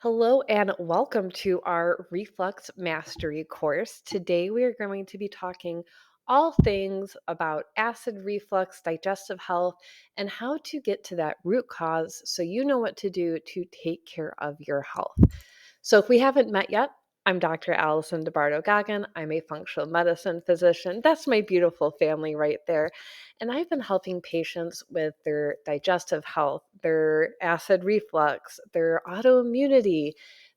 Hello and welcome to our Reflux Mastery course. Today we are going to be talking all things about acid reflux, digestive health, and how to get to that root cause so you know what to do to take care of your health. So if we haven't met yet, I'm Dr. Alison DiBarto Goggin. I'm a functional medicine physician. That's my beautiful family right there. And I've been helping patients with their digestive health, their acid reflux, their autoimmunity,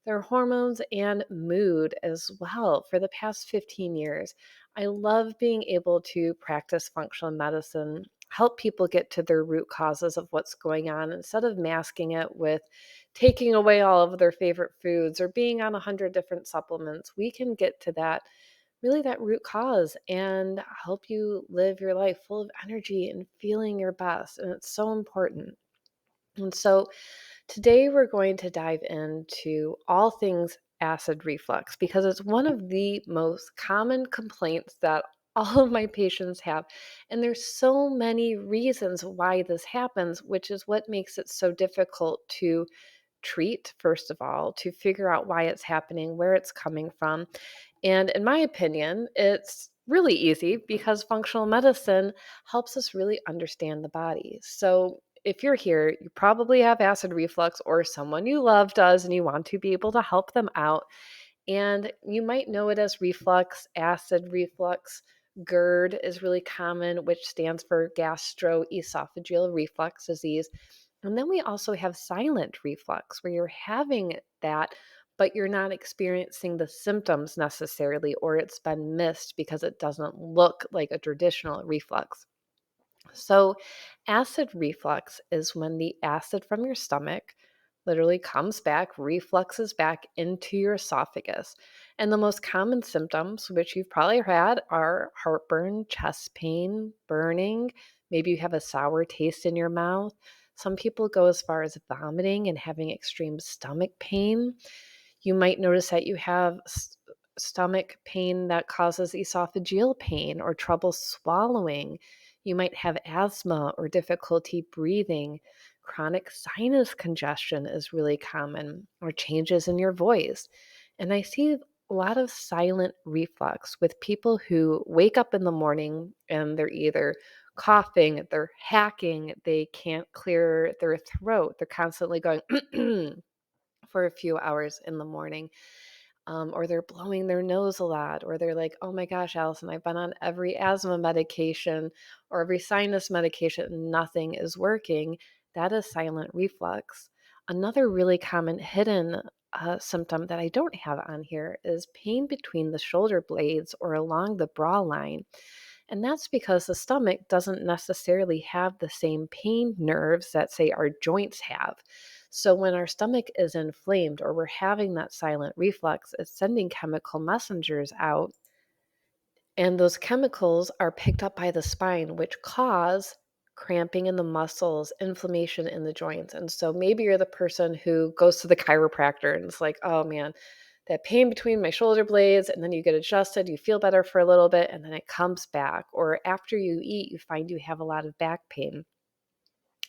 their hormones, and mood as well for the past 15 years. I love being able to practice functional medicine, help people get to their root causes of what's going on instead of masking it with taking away all of their favorite foods or being on 100 different supplements. We can get to that root cause and help you live your life full of energy and feeling your best. And it's so important. And so today we're going to dive into all things acid reflux because it's one of the most common complaints that all of my patients have. And there's so many reasons why this happens, which is what makes it so difficult to treat, first of all, to figure out why it's happening, where it's coming from. And in my opinion, it's really easy because functional medicine helps us really understand the body. So if you're here, you probably have acid reflux or someone you love does, and you want to be able to help them out. And you might know it as reflux, acid reflux. GERD is really common, which stands for gastroesophageal reflux disease. And then we also have silent reflux, where you're having that, but you're not experiencing the symptoms necessarily, or it's been missed because it doesn't look like a traditional reflux. So, acid reflux is when the acid from your stomach literally comes back, refluxes back into your esophagus. And the most common symptoms, which you've probably had, are heartburn, chest pain, burning. Maybe you have a sour taste in your mouth. Some people go as far as vomiting and having extreme stomach pain. You might notice that you have stomach pain that causes esophageal pain or trouble swallowing. You might have asthma or difficulty breathing. Chronic sinus congestion is really common, or changes in your voice. And I see a lot of silent reflux with people who wake up in the morning and they're either coughing, they're hacking, they can't clear their throat, they're constantly going for a few hours in the morning, or they're blowing their nose a lot, or they're like, oh my gosh, Allison, I've been on every asthma medication or every sinus medication, and nothing is working. That is silent reflux. Another really common hidden symptom that I don't have on here is pain between the shoulder blades or along the bra line. And that's because the stomach doesn't necessarily have the same pain nerves that, say, our joints have. So when our stomach is inflamed or we're having that silent reflux, it's sending chemical messengers out. And those chemicals are picked up by the spine, which cause cramping in the muscles, inflammation in the joints. And so maybe you're the person who goes to the chiropractor and it's like, oh man, that pain between my shoulder blades, and then you get adjusted, you feel better for a little bit, and then it comes back. Or after you eat, you find you have a lot of back pain.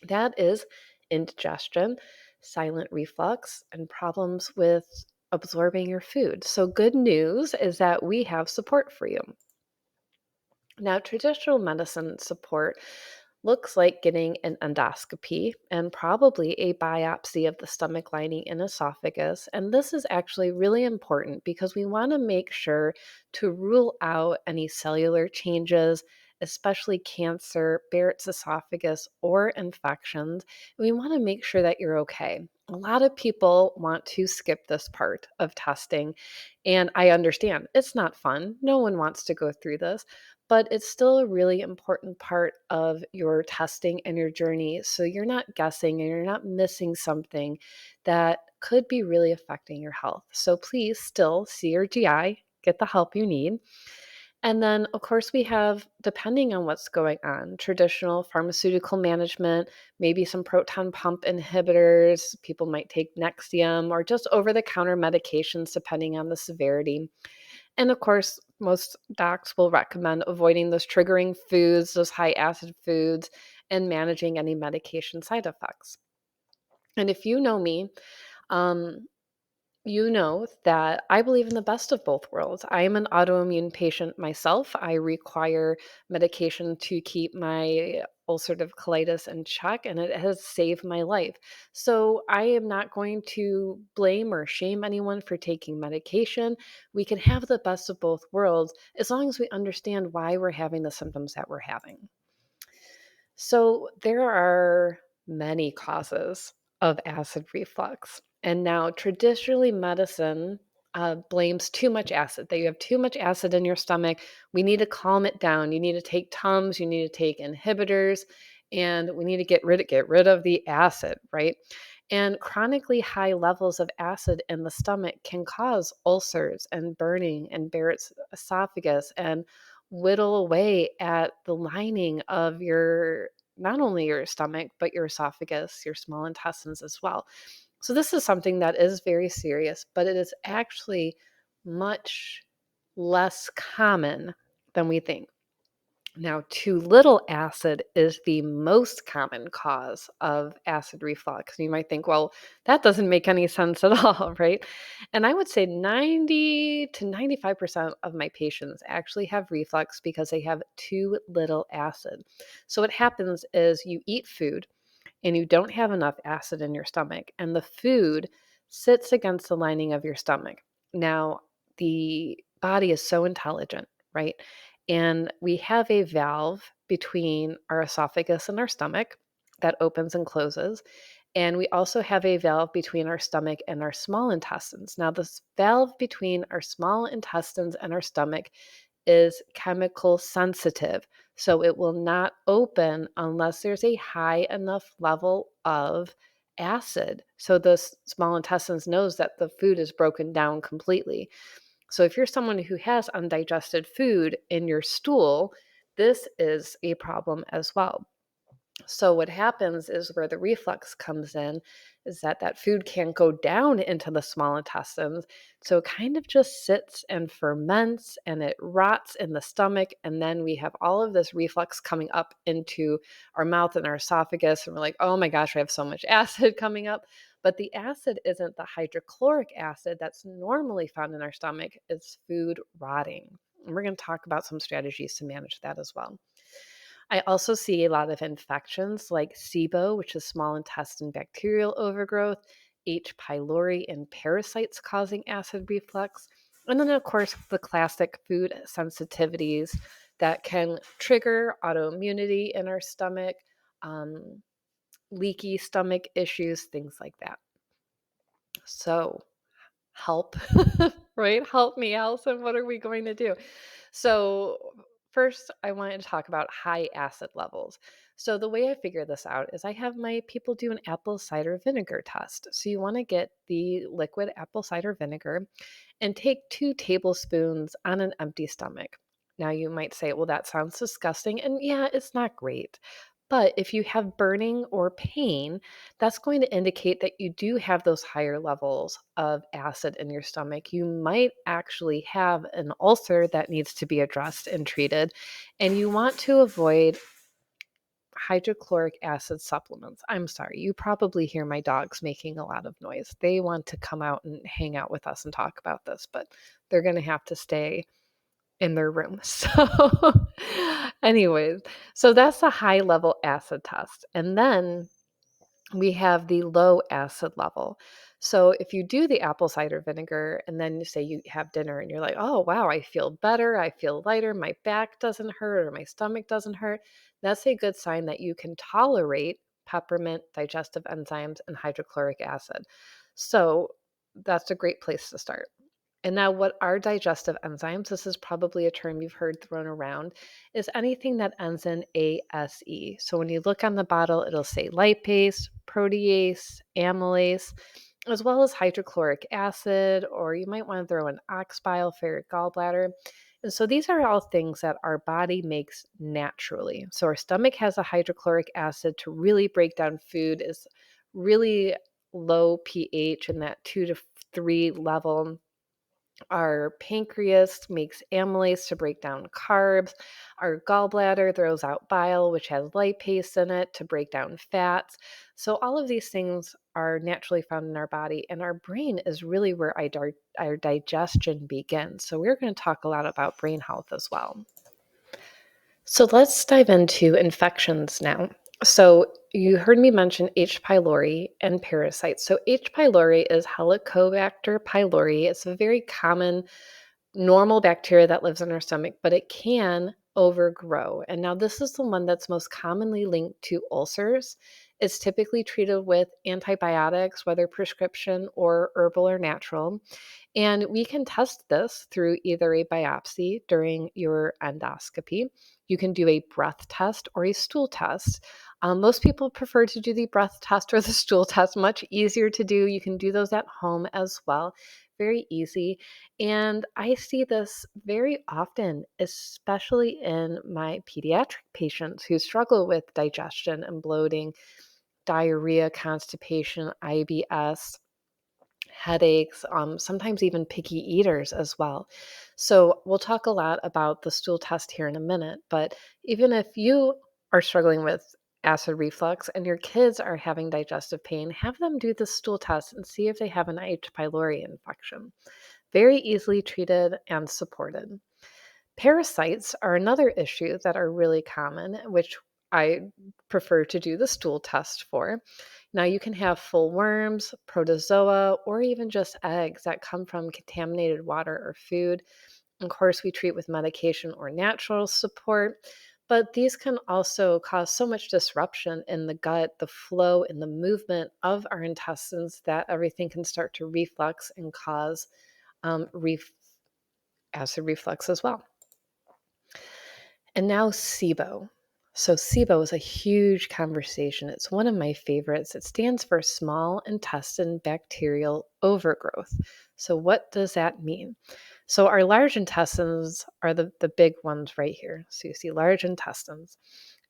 That is indigestion, silent reflux, and problems with absorbing your food. So, good news is that we have support for you. Now, traditional medicine support looks like getting an endoscopy and probably a biopsy of the stomach lining and esophagus. And this is actually really important because we want to make sure to rule out any cellular changes, especially cancer, Barrett's esophagus, or infections. We want to make sure that you're okay. A lot of people want to skip this part of testing, and I understand it's not fun. No one wants to go through this, but it's still a really important part of your testing and your journey. So you're not guessing and you're not missing something that could be really affecting your health. So please still see your GI, get the help you need. And then, of course, we have, depending on what's going on, traditional pharmaceutical management, maybe some proton pump inhibitors. People might take Nexium or just over the counter medications, depending on the severity. And of course, most docs will recommend avoiding those triggering foods, those high acid foods, and managing any medication side effects. And if you know me, um, You know that I believe in the best of both worlds. I am an autoimmune patient myself. I require medication to keep my ulcerative colitis in check, and it has saved my life. So I am not going to blame or shame anyone for taking medication. We can have the best of both worlds as long as we understand why we're having the symptoms that we're having. So there are many causes of acid reflux. And now, traditionally, medicine blames too much acid, that you have too much acid in your stomach. We need to calm it down. You need to take Tums, you need to take inhibitors, and we need to get rid of the acid, right? And chronically high levels of acid in the stomach can cause ulcers and burning and Barrett's esophagus and whittle away at the lining of your not only your stomach, but your esophagus, your small intestines as well. So, this is something that is very serious, but it is actually much less common than we think. Now, too little acid is the most common cause of acid reflux. You might think, well, that doesn't make any sense at all, right? And I would say 90 to 95% of my patients actually have reflux because they have too little acid. So, what happens is you eat food and you don't have enough acid in your stomach, and the food sits against the lining of your stomach. Now, the body is so intelligent, right? And we have a valve between our esophagus and our stomach that opens and closes. And we also have a valve between our stomach and our small intestines. Now, this valve between our small intestines and our stomach is chemical sensitive. So it will not open unless there's a high enough level of acid. So the small intestines knows that the food is broken down completely. So if you're someone who has undigested food in your stool, this is a problem as well. So what happens is where the reflux comes in is that that food can't go down into the small intestines. So it kind of just sits and ferments and it rots in the stomach. And then we have all of this reflux coming up into our mouth and our esophagus. And we're like, oh my gosh, I have so much acid coming up. But the acid isn't the hydrochloric acid that's normally found in our stomach, it's food rotting. And we're going to talk about some strategies to manage that as well. I also see a lot of infections like SIBO, which is small intestine bacterial overgrowth, H. pylori, and parasites causing acid reflux. And then, of course, the classic food sensitivities that can trigger autoimmunity in our stomach, um, leaky stomach issues, things like that. So, help, right? Help me, Alison. What are we going to do? So, first, I wanted to talk about high acid levels. So, the way I figure this out is I have my people do an apple cider vinegar test. So, you want to get the liquid apple cider vinegar and take 2 tablespoons on an empty stomach. Now, you might say, well, that sounds disgusting. And yeah, it's not great. But if you have burning or pain, that's going to indicate that you do have those higher levels of acid in your stomach. You might actually have an ulcer that needs to be addressed and treated. And you want to avoid hydrochloric acid supplements. I'm sorry, you probably hear my dogs making a lot of noise. They want to come out and hang out with us and talk about this, but they're going to have to stay in their room. So, anyways, so that's a high level acid test. And then we have the low acid level. So if you do the apple cider vinegar and then you say you have dinner and you're like, oh, wow, I feel better. I feel lighter. My back doesn't hurt or my stomach doesn't hurt. That's a good sign that you can tolerate peppermint, digestive enzymes, and hydrochloric acid. So that's a great place to start. And now, what are digestive enzymes? This is probably a term you've heard thrown around, is anything that ends in ASE. So when you look on the bottle, it'll say lipase, protease, amylase, as well as hydrochloric acid, or you might want to throw in ox bile for your gallbladder. And so these are all things that our body makes naturally. So our stomach has a hydrochloric acid to really break down food, is really low pH in that 2 to 3 level. Our pancreas makes amylase to break down carbs. Our gallbladder throws out bile, which has lipase in it to break down fats. So all of these things are naturally found in our body, and our brain is really where our digestion begins. So we're going to talk a lot about brain health as well. So let's dive into infections now. So you heard me mention H. pylori and parasites. So H. pylori is Helicobacter pylori. It's a very common normal bacteria that lives in our stomach, but it can overgrow. And now this is the one that's most commonly linked to ulcers. It's typically treated with antibiotics, whether prescription or herbal or natural. And we can test this through either a biopsy during your endoscopy. You can do a breath test or a stool test. Most people prefer to do the breath test or the stool test, much easier to do. You can do those at home as well. Very easy. And I see this very often, especially in my pediatric patients who struggle with digestion and bloating, diarrhea, constipation, IBS, headaches, sometimes even picky eaters as well. So we'll talk a lot about the stool test here in a minute, but even if you are struggling with acid reflux and your kids are having digestive pain, have them do the stool test and see if they have an H. pylori infection. Very easily treated and supported. Parasites are another issue that are really common, which I prefer to do the stool test for. Now, you can have full worms, protozoa, or even just eggs that come from contaminated water or food. Of course, we treat with medication or natural support, but these can also cause so much disruption in the gut, the flow, and the movement of our intestines that everything can start to reflux and cause um, ref- acid reflux as well. And now SIBO. So SIBO is a huge conversation. It's one of my favorites. It stands for small intestine bacterial overgrowth. So what does that mean? So our large intestines are the big ones right here. So you see large intestines.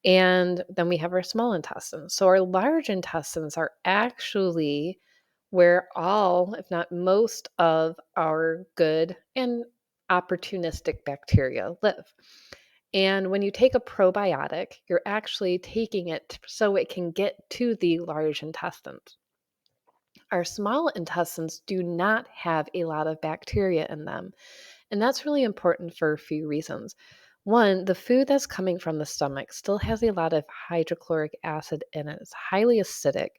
And then we have our small intestines. So our large intestines are actually where all, if not most, of our good and opportunistic bacteria live. And when you take a probiotic, you're actually taking it so it can get to the large intestines. Our small intestines do not have a lot of bacteria in them. And that's really important for a few reasons. One, the food that's coming from the stomach still has a lot of hydrochloric acid in it. It's highly acidic.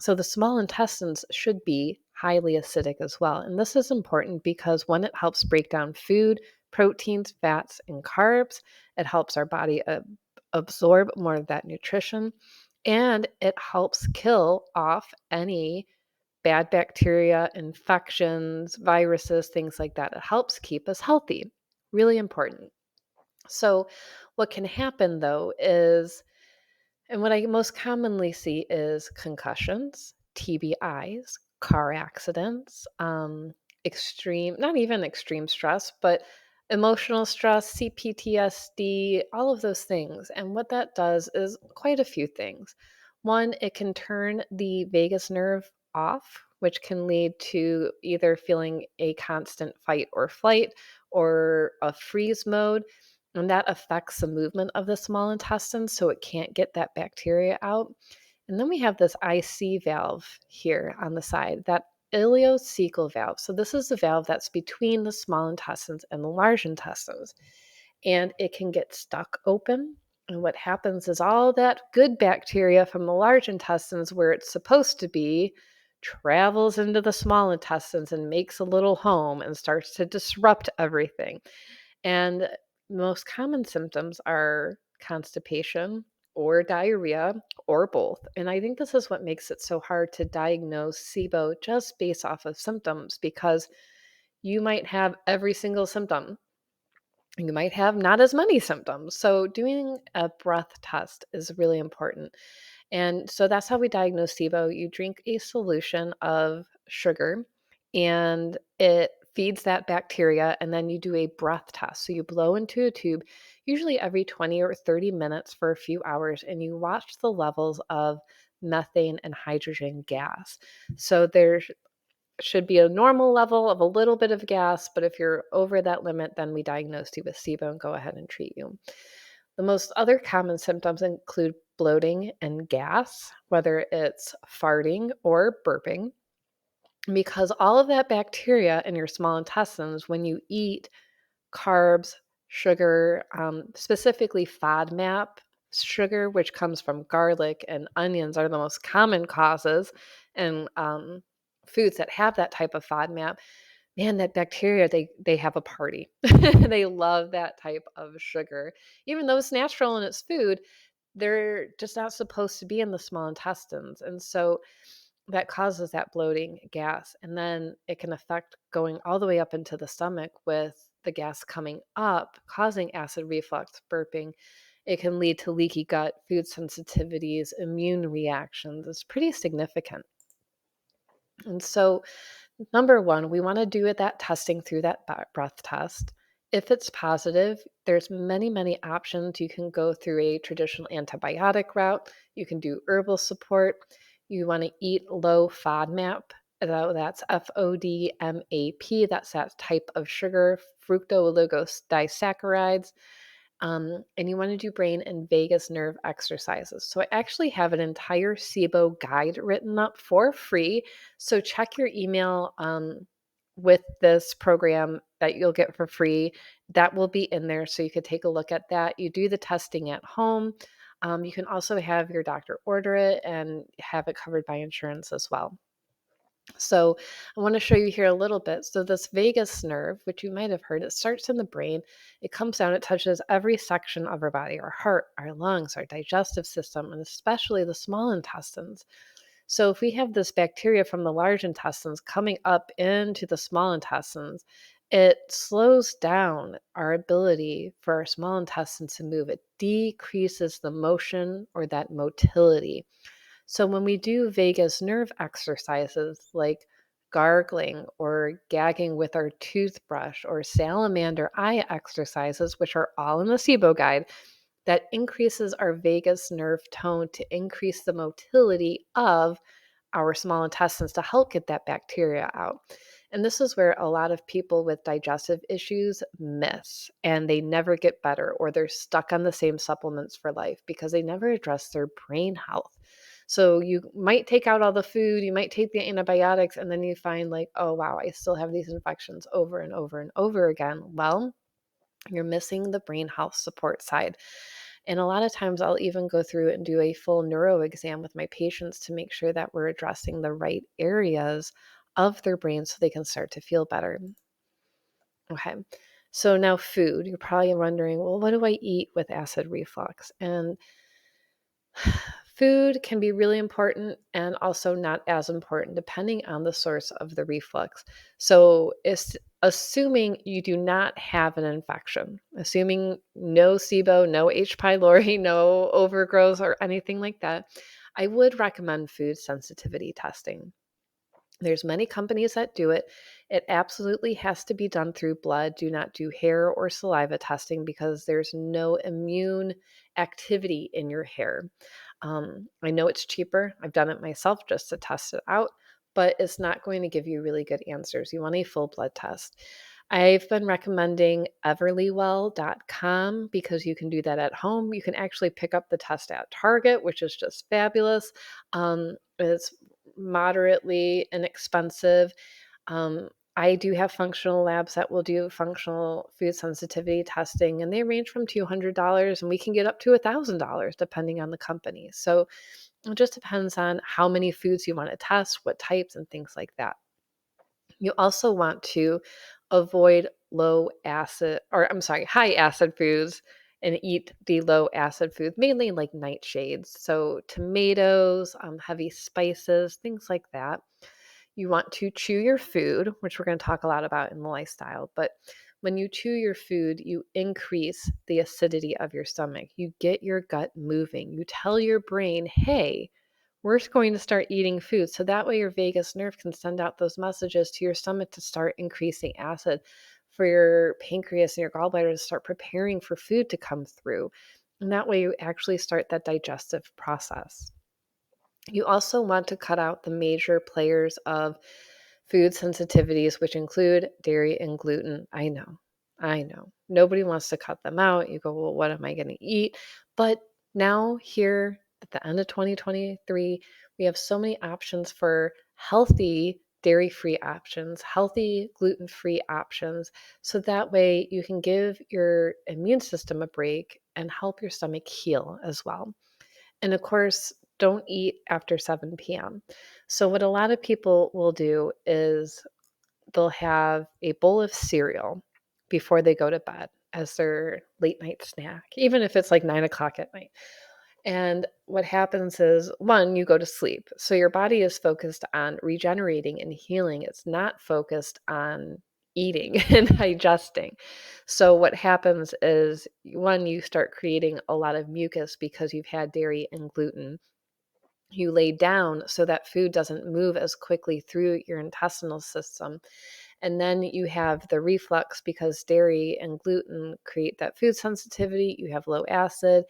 So the small intestines should be highly acidic as well. And this is important because one, it helps break down food, proteins, fats, and carbs. It helps our body absorb more of that nutrition. And it helps kill off any bad bacteria, infections, viruses, things like that. It helps keep us healthy. Really important. So, what can happen though is, and what I most commonly see is concussions, TBIs, car accidents, extreme, not even extreme stress, but emotional stress, CPTSD, all of those things. And what that does is quite a few things. One, it can turn the vagus nerve off, which can lead to either feeling a constant fight or flight or a freeze mode. And that affects the movement of the small intestine, so it can't get that bacteria out. And then we have this IC valve here on the side, that ileocecal valve. So this is the valve that's between the small intestines and the large intestines. And it can get stuck open. And what happens is all that good bacteria from the large intestines, where it's supposed to be, travels into the small intestines and makes a little home and starts to disrupt everything. And most common symptoms are constipation or diarrhea or both. And I think this is what makes it so hard to diagnose SIBO just based off of symptoms, because you might have every single symptom. You might have not as many symptoms. So doing a breath test is really important. And so that's how we diagnose SIBO. You drink a solution of sugar and it feeds that bacteria, and then you do a breath test. So you blow into a tube, usually every 20 or 30 minutes for a few hours, and you watch the levels of methane and hydrogen gas. So there should be a normal level of a little bit of gas, but if you're over that limit, then we diagnose you with SIBO and go ahead and treat you. The most other common symptoms include bloating and gas, whether it's farting or burping, because all of that bacteria in your small intestines, when you eat carbs, sugar, specifically FODMAP sugar, which comes from garlic and onions, are the most common causes in foods that have that type of FODMAP. Man, that bacteria, they have a party. They love that type of sugar. Even though it's natural in its food, they're just not supposed to be in the small intestines. And so that causes that bloating, gas, and then it can affect going all the way up into the stomach with the gas coming up, causing acid reflux, burping. It can lead to leaky gut, food sensitivities, immune reactions. It's pretty significant. And so, number one, we want to do that testing through that breath test. If it's positive, there's many, many options. You can go through a traditional antibiotic route. You can do herbal support. You want to eat low FODMAP. That's FODMAP. That's that type of sugar, fructooligosaccharides. And you want to do brain and vagus nerve exercises. So I actually have an entire SIBO guide written up for free. So check your email with this program that you'll get for free. That will be in there, so you could take a look at that. You do the testing at home. You can also have your doctor order it and have it covered by insurance as well. So I want to show you here a little bit. So this vagus nerve, which you might have heard, it starts in the brain. It comes down, it touches every section of our body, our heart, our lungs, our digestive system, and especially the small intestines. So if we have this bacteria from the large intestines coming up into the small intestines, it slows down our ability for our small intestines to move. It decreases the motion or that motility. So when we do vagus nerve exercises like gargling or gagging with our toothbrush or salamander eye exercises, which are all in the SIBO guide, that increases our vagus nerve tone to increase the motility of our small intestines to help get that bacteria out. And this is where a lot of people with digestive issues miss, and they never get better, or they're stuck on the same supplements for life because they never address their brain health. So you might take out all the food, you might take the antibiotics, and then you find like, oh, wow, I still have these infections over and over and over again. Well, you're missing the brain health support side. And a lot of times I'll even go through and do a full neuro exam with my patients to make sure that we're addressing the right areas of their brain so they can start to feel better. Okay. So now food, you're probably wondering, well, what do I eat with acid reflux? And food can be really important and also not as important depending on the source of the reflux. So it's assuming you do not have an infection, assuming no SIBO, no H. pylori, no overgrowth or anything like that, I would recommend food sensitivity testing. There's many companies that do it. It absolutely has to be done through blood. Do not do hair or saliva testing because there's no immune activity in your hair. I know it's cheaper. I've done it myself just to test it out, but it's not going to give you really good answers. You want a full blood test. I've been recommending everlywell.com because you can do that at home. You can actually pick up the test at Target, which is just fabulous. It's moderately inexpensive. Um, I do have functional labs that will do functional food sensitivity testing, and they range from $200 and we can get up to $1,000 depending on the company. So it just depends on how many foods you want to test, what types, and things like that. You also want to avoid high acid foods and eat the low acid foods, mainly like nightshades. So tomatoes, heavy spices, things like that. You want to chew your food, which we're going to talk a lot about in the lifestyle. But when you chew your food, you increase the acidity of your stomach. You get your gut moving. You tell your brain, hey, we're going to start eating food. So that way your vagus nerve can send out those messages to your stomach to start increasing acid, for your pancreas and your gallbladder to start preparing for food to come through. And that way you actually start that digestive process. You also want to cut out the major players of food sensitivities, which include dairy and gluten. I know. Nobody wants to cut them out. You go, well, what am I going to eat? But now here at the end of 2023, we have so many options for healthy dairy-free options, healthy gluten-free options, so that way you can give your immune system a break and help your stomach heal as well. And of course, don't eat after 7 p.m. So what a lot of people will do is they'll have a bowl of cereal before they go to bed as their late night snack, even if it's like 9 o'clock at night. And what happens is, one, you go to sleep. So your body is focused on regenerating and healing. It's not focused on eating and digesting. So what happens is, one, you start creating a lot of mucus because you've had dairy and gluten. You lay down so that food doesn't move as quickly through your intestinal system. And then you have the reflux because dairy and gluten create that food sensitivity. You have low acid,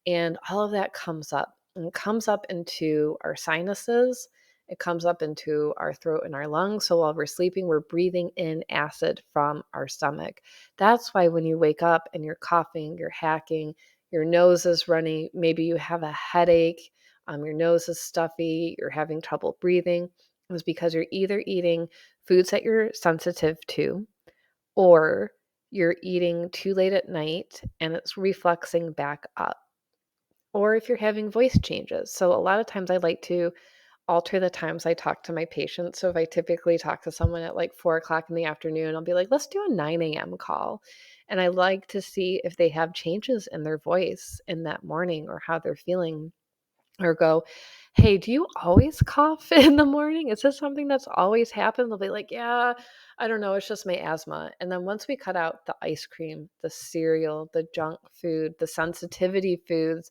and all of that comes up. And it comes up into our sinuses. It comes up into our throat and our lungs. So while we're sleeping, we're breathing in acid from our stomach. That's why when you wake up and you're coughing, you're hacking, your nose is running, maybe you have a headache, your nose is stuffy, you're having trouble breathing, is because you're either eating foods that you're sensitive to, or you're eating too late at night and it's refluxing back up. Or if you're having voice changes. So a lot of times I like to alter the times I talk to my patients. So if I typically talk to someone at like 4 o'clock in the afternoon, I'll be like, let's do a 9 a.m. call. And I like to see if they have changes in their voice in that morning or how they're feeling, or go, hey, do you always cough in the morning? Is this something that's always happened? They'll be like, yeah, I don't know. It's just my asthma. And then once we cut out the ice cream, the cereal, the junk food, the sensitivity foods,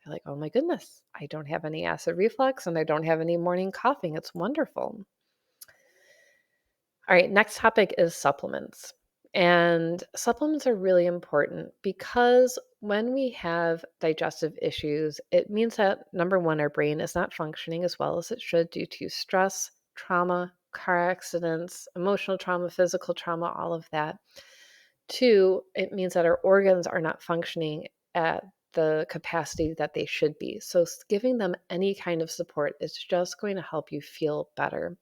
they're like, oh my goodness, I don't have any acid reflux and I don't have any morning coughing. It's wonderful. All right, next topic is supplements. And supplements are really important because when we have digestive issues, it means that number one, our brain is not functioning as well as it should due to stress, trauma, car accidents, emotional trauma, physical trauma, all of that. Two, it means that our organs are not functioning at the capacity that they should be. So giving them any kind of support is just going to help you feel better.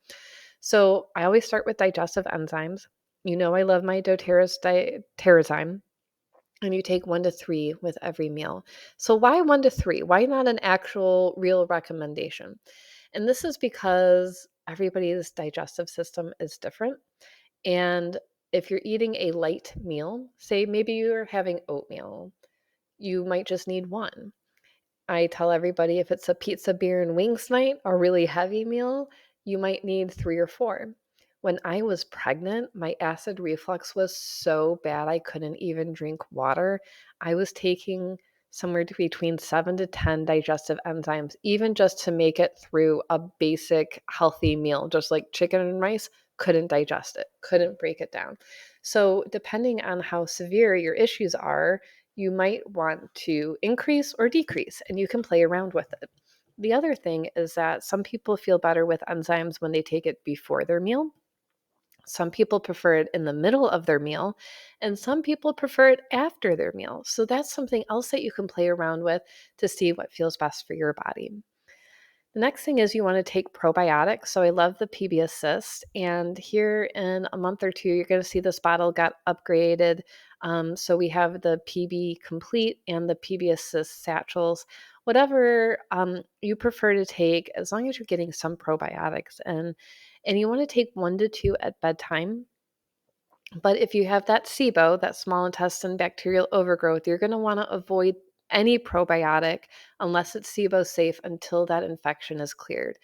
So I always start with digestive enzymes. You know I love my doTERRAzyme, and you take 1 to 3 with every meal. So why 1 to 3? Why not an actual real recommendation? And this is because everybody's digestive system is different. And if you're eating a light meal, say maybe you're having oatmeal, you might just need one. I tell everybody if it's a pizza, beer, and wings night, a really heavy meal, you might need 3 or 4. When I was pregnant, my acid reflux was so bad I couldn't even drink water. I was taking somewhere between 7 to 10 digestive enzymes, even just to make it through a basic healthy meal, just like chicken and rice. Couldn't digest it, couldn't break it down. So, depending on how severe your issues are, you might want to increase or decrease, and you can play around with it. The other thing is that some people feel better with enzymes when they take it before their meal. Some people prefer it in the middle of their meal, and some people prefer it after their meal. So that's something else that you can play around with to see what feels best for your body. The next thing is you want to take probiotics. So I love the PB Assist. And here in a month or two, you're going to see this bottle got upgraded. So we have the PB Complete and the PB Assist satchels. Whatever you prefer to take, as long as you're getting some probiotics in. And you want to take 1 to 2 at bedtime. But if you have that SIBO, that small intestine bacterial overgrowth, you're going to want to avoid any probiotic unless it's SIBO safe until that infection is cleared.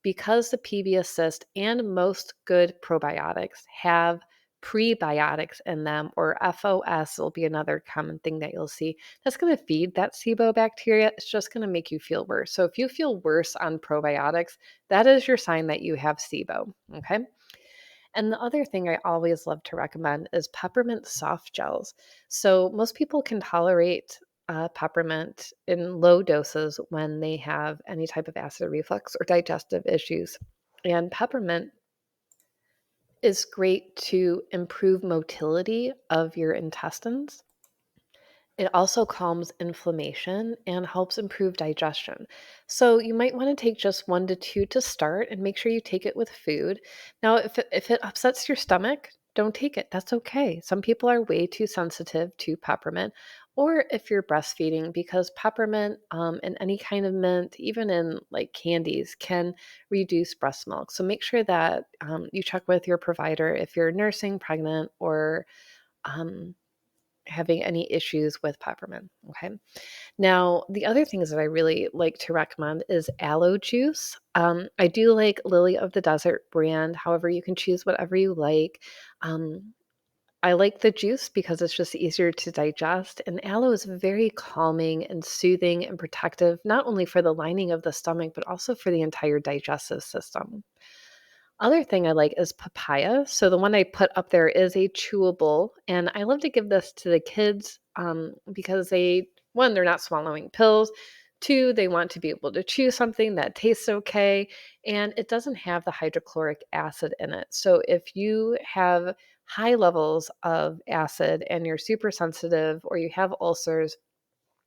Because the PB Assist and most good probiotics have prebiotics in them, or FOS will be another common thing that you'll see, that's going to feed that SIBO bacteria. It's just going to make you feel worse. So if you feel worse on probiotics, that is your sign that you have SIBO. Okay. And the other thing I always love to recommend is peppermint soft gels. So most people can tolerate peppermint in low doses when they have any type of acid reflux or digestive issues. And peppermint is great to improve motility of your intestines. It also calms inflammation and helps improve digestion. So you might want to take just 1 to 2 to start and make sure you take it with food. Now, if it upsets your stomach, don't take it. That's okay. Some people are way too sensitive to peppermint, or if you're breastfeeding, because peppermint and any kind of mint, even in like candies, can reduce breast milk. So make sure that you check with your provider if you're nursing, pregnant, or um, having any issues with peppermint. Okay. Now, the other things that I really like to recommend is aloe juice. I do like Lily of the Desert brand. However, you can choose whatever you like. Um, I like the juice because it's just easier to digest. And aloe is very calming and soothing and protective, not only for the lining of the stomach, but also for the entire digestive system. Other thing I like is papaya. So the one I put up there is a chewable, and I love to give this to the kids because one, they're not swallowing pills. Two, they want to be able to chew something that tastes okay, and it doesn't have the hydrochloric acid in it. So if you have high levels of acid and you're super sensitive or you have ulcers,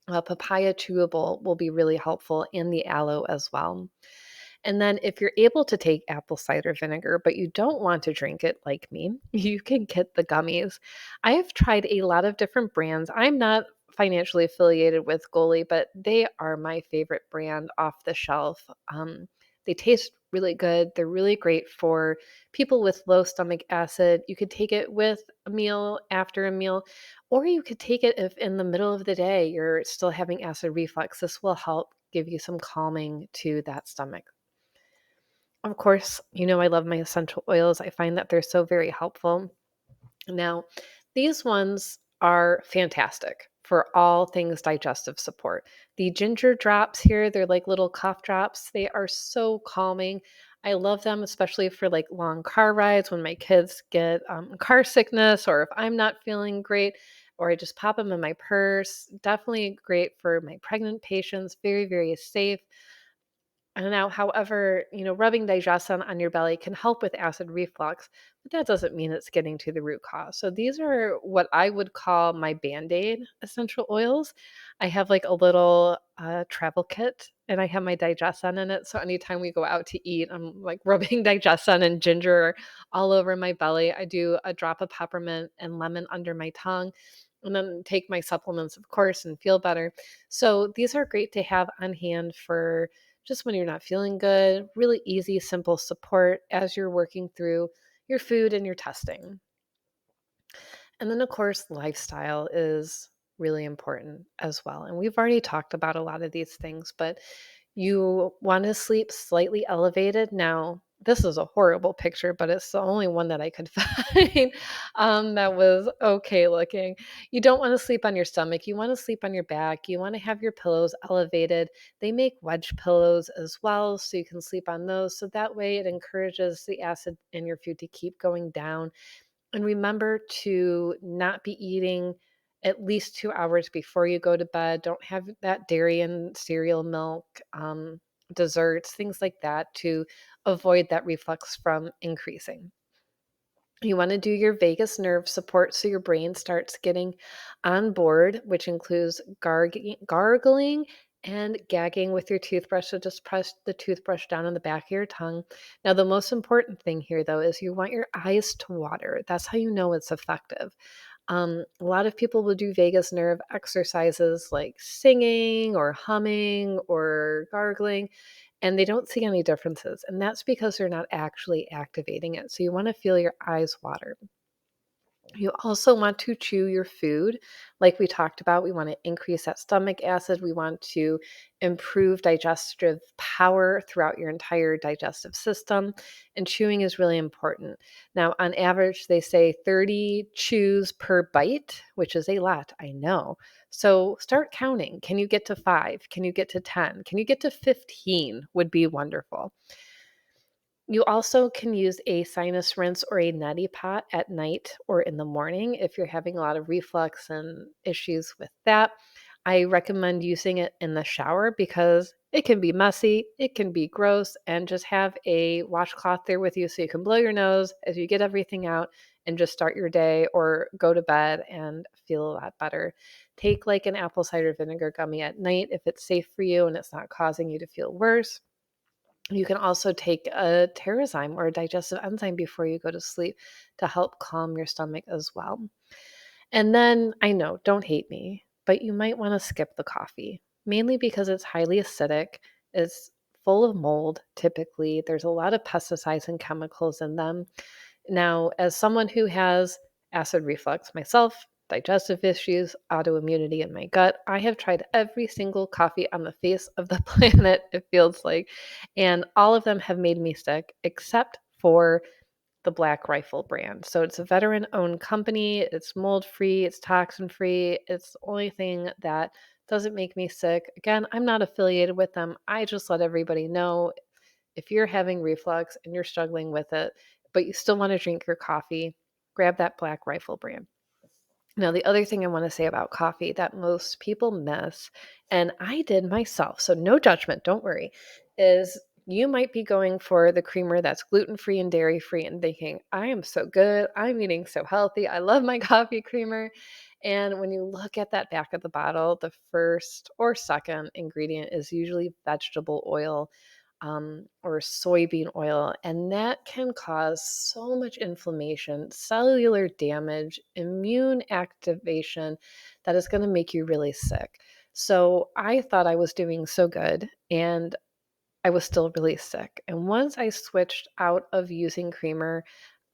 a papaya chewable will be really helpful, and the aloe as well. And then if you're able to take apple cider vinegar, but you don't want to drink it like me, you can get the gummies. I have tried a lot of different brands. I'm not financially affiliated with Goli, but they are my favorite brand off the shelf. They taste really good. They're really great for people with low stomach acid. You could take it with a meal, after a meal, or you could take it if in the middle of the day you're still having acid reflux. This will help give you some calming to that stomach. Of course, I love my essential oils. I find that they're so very helpful. Now, these ones are fantastic for all things digestive support. The ginger drops here, they're like little cough drops. They are so calming. I love them, especially for like long car rides when my kids get car sickness or if I'm not feeling great, or I just pop them in my purse. Definitely great for my pregnant patients. Very, very safe. And now, however, rubbing digestion on your belly can help with acid reflux, but that doesn't mean it's getting to the root cause. So these are what I would call my Band-Aid essential oils. I have like a little travel kit and I have my digestion in it. So anytime we go out to eat, I'm like rubbing digestion and ginger all over my belly. I do a drop of peppermint and lemon under my tongue and then take my supplements, of course, and feel better. So these are great to have on hand for just when you're not feeling good, really easy, simple support as you're working through your food and your testing. And then, of course, lifestyle is really important as well. And we've already talked about a lot of these things, but you want to sleep slightly elevated. Now, this is a horrible picture, but it's the only one that I could find that was okay looking. You don't want to sleep on your stomach. You want to sleep on your back. You want to have your pillows elevated. They make wedge pillows as well, so you can sleep on those. So that way it encourages the acid in your food to keep going down. And remember to not be eating at least 2 hours before you go to bed. Don't have that dairy and cereal milk, desserts, things like that to avoid that reflux from increasing. You want to do your vagus nerve support so your brain starts getting on board, which includes gargling and gagging with your toothbrush. So just press the toothbrush down on the back of your tongue. Now, the most important thing here, though, is you want your eyes to water. That's how you know it's effective. A lot of people will do vagus nerve exercises like singing or humming or gargling, and they don't see any differences. And that's because they're not actually activating it. So you want to feel your eyes water. You also want to chew your food. Like we talked about, we want to increase that stomach acid. We want to improve digestive power throughout your entire digestive system. And chewing is really important. Now, on average, they say 30 chews per bite, which is a lot, I know. So start counting. Can you get to 5? Can you get to 10? Can you get to 15? Would be wonderful. You also can use a sinus rinse or a neti pot at night or in the morning if you're having a lot of reflux and issues with that. I recommend using it in the shower because it can be messy, it can be gross, and just have a washcloth there with you so you can blow your nose as you get everything out and just start your day or go to bed and feel a lot better. take like an apple cider vinegar gummy at night if it's safe for you and it's not causing you to feel worse. You can also take a Terrazyme or a digestive enzyme before you go to sleep to help calm your stomach as well. And then I know, don't hate me, but you might want to skip the coffee, mainly because it's highly acidic, it's full of mold typically. There's a lot of pesticides and chemicals in them. Now, as someone who has acid reflux myself, digestive issues, autoimmunity in my gut, I have tried every single coffee on the face of the planet, it feels like, and all of them have made me sick except for the Black Rifle brand. So it's a veteran owned company, it's mold free, it's toxin free. It's the only thing that doesn't make me sick. Again, I'm not affiliated with them. I just let everybody know if you're having reflux and you're struggling with it, but you still want to drink your coffee, grab that Black Rifle brand. Now, the other thing I want to say about coffee that most people miss, and I did myself, so no judgment, don't worry, is you might be going for the creamer that's gluten free and dairy free and thinking, I am so good. I'm eating so healthy. I love my coffee creamer. And when you look at that back of the bottle, the first or second ingredient is usually vegetable oil or soybean oil, and that can cause so much inflammation, cellular damage, immune activation that is going to make you really sick. So I thought I was doing so good, and I was still really sick. And once I switched out of using creamer,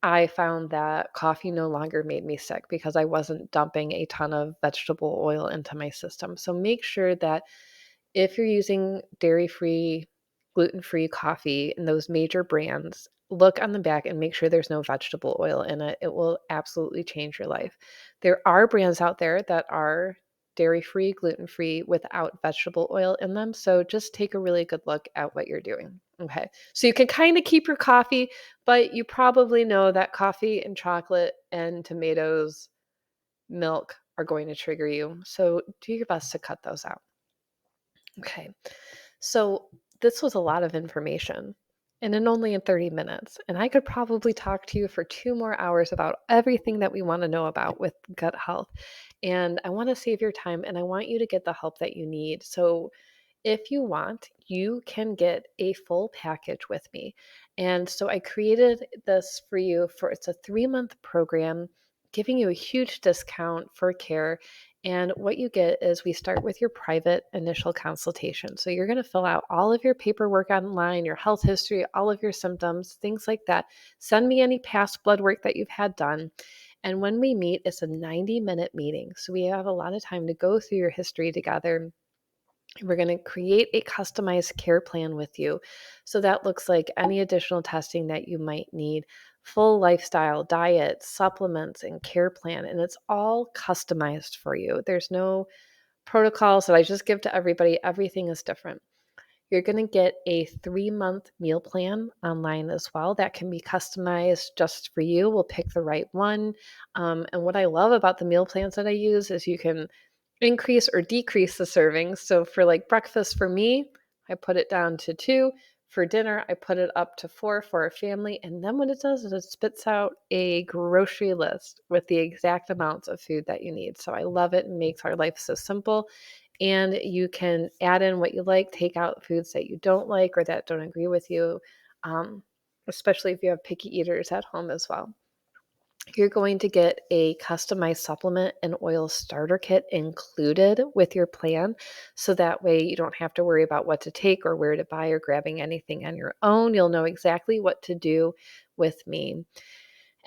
I found that coffee no longer made me sick because I wasn't dumping a ton of vegetable oil into my system. So make sure that if you're using dairy-free, gluten-free coffee in those major brands, look on the back and make sure there's no vegetable oil in it. It will absolutely change your life. There are brands out there that are dairy-free, gluten-free without vegetable oil in them. So just take a really good look at what you're doing. Okay. So you can kind of keep your coffee, but you probably know that coffee and chocolate and tomatoes, milk are going to trigger you. So do your best to cut those out. Okay. So this was a lot of information and in only in 30 minutes. And I could probably talk to you for 2 more hours about everything that we want to know about with gut health. And I want to save your time and I want you to get the help that you need. So if you want, you can get a full package with me. And so I created this for you for it's a 3-month program giving you a huge discount for care. And what you get is we start with your private initial consultation. So you're going to fill out all of your paperwork online, your health history, all of your symptoms, things like that. Send me any past blood work that you've had done. And when we meet, it's a 90-minute meeting. So we have a lot of time to go through your history together. We're going to create a customized care plan with you. So that looks like any additional testing that you might need, full lifestyle, diet, supplements, and care plan. And it's all customized for you. There's no protocols that I just give to everybody. Everything is different. You're going to get a 3-month meal plan online as well that can be customized just for you. We'll pick the right one. And what I love about the meal plans that I use is you can increase or decrease the servings. So for like breakfast for me, I put it down to 2. For dinner, I put it up to 4 for our family. And then what it does is it spits out a grocery list with the exact amounts of food that you need. So I love it and makes our life so simple. And you can add in what you like, take out foods that you don't like or that don't agree with you, um, especially if you have picky eaters at home as well. You're going to get a customized supplement and oil starter kit included with your plan. So that way you don't have to worry about what to take or where to buy or grabbing anything on your own. You'll know exactly what to do with me.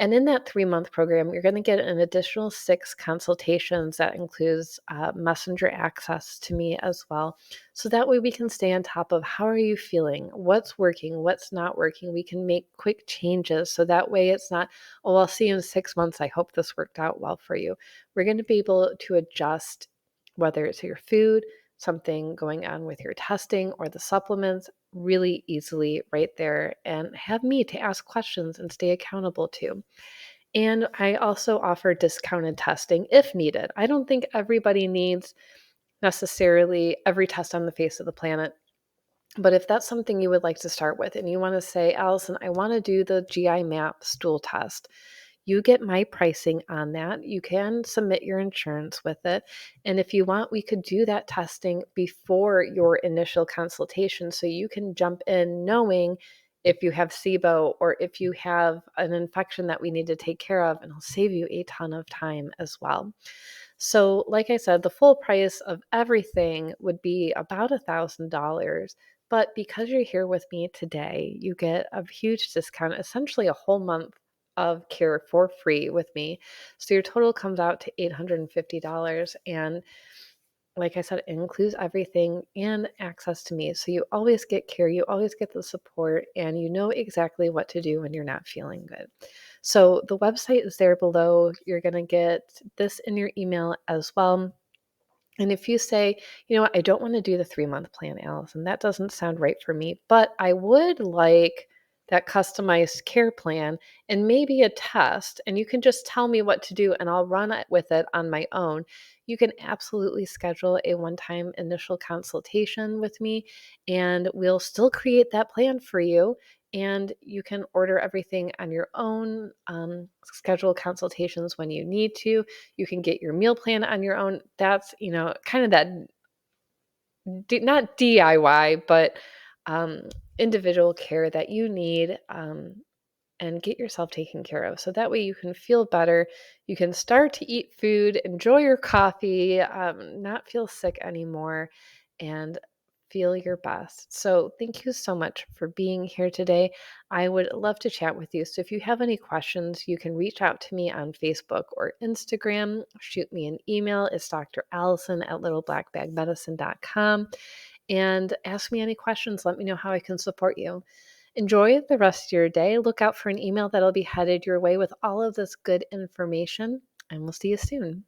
And in that 3-month program, you're going to get an additional 6 consultations that includes messenger access to me as well. So that way we can stay on top of how are you feeling, what's working, what's not working. We can make quick changes. So that way it's not, oh, I'll see you in 6 months. I hope this worked out well for you. We're going to be able to adjust whether it's your food, something going on with your testing or the supplements really easily right there and have me to ask questions and stay accountable to. And I also offer discounted testing if needed. I don't think everybody needs necessarily every test on the face of the planet. But if that's something you would like to start with and you want to say, Allison, I want to do the GI map stool test, You get my pricing on that. You can submit your insurance with it. And if you want, we could do that testing before your initial consultation so you can jump in knowing if you have SIBO or if you have an infection that we need to take care of, and it'll save you a ton of time as well. So, like I said, the full price of everything would be about $1,000. But because you're here with me today, you get a huge discount, essentially a whole month of care for free with me. So your total comes out to $850. And like I said, it includes everything and access to me. So you always get care, you always get the support, and you know exactly what to do when you're not feeling good. So the website is there below. You're going to get this in your email as well. And if you say, you know what, I don't want to do the 3-month plan, Allison, that doesn't sound right for me, but I would like that customized care plan and maybe a test, and you can just tell me what to do and I'll run it with it on my own. You can absolutely schedule a one-time initial consultation with me, and we'll still create that plan for you. And you can order everything on your own, schedule consultations when you need to. You can get your meal plan on your own. That's, kind of that not DIY, but um, individual care that you need, and get yourself taken care of. So that way you can feel better. You can start to eat food, enjoy your coffee, not feel sick anymore, and feel your best. So thank you so much for being here today. I would love to chat with you. So if you have any questions, you can reach out to me on Facebook or Instagram. Shoot me an email. It's Dr. Allison at littleblackbagmedicine.com, and ask me any questions. Let me know how I can support you. Enjoy the rest of your day. Look out for an email that'll be headed your way with all of this good information, and we'll see you soon.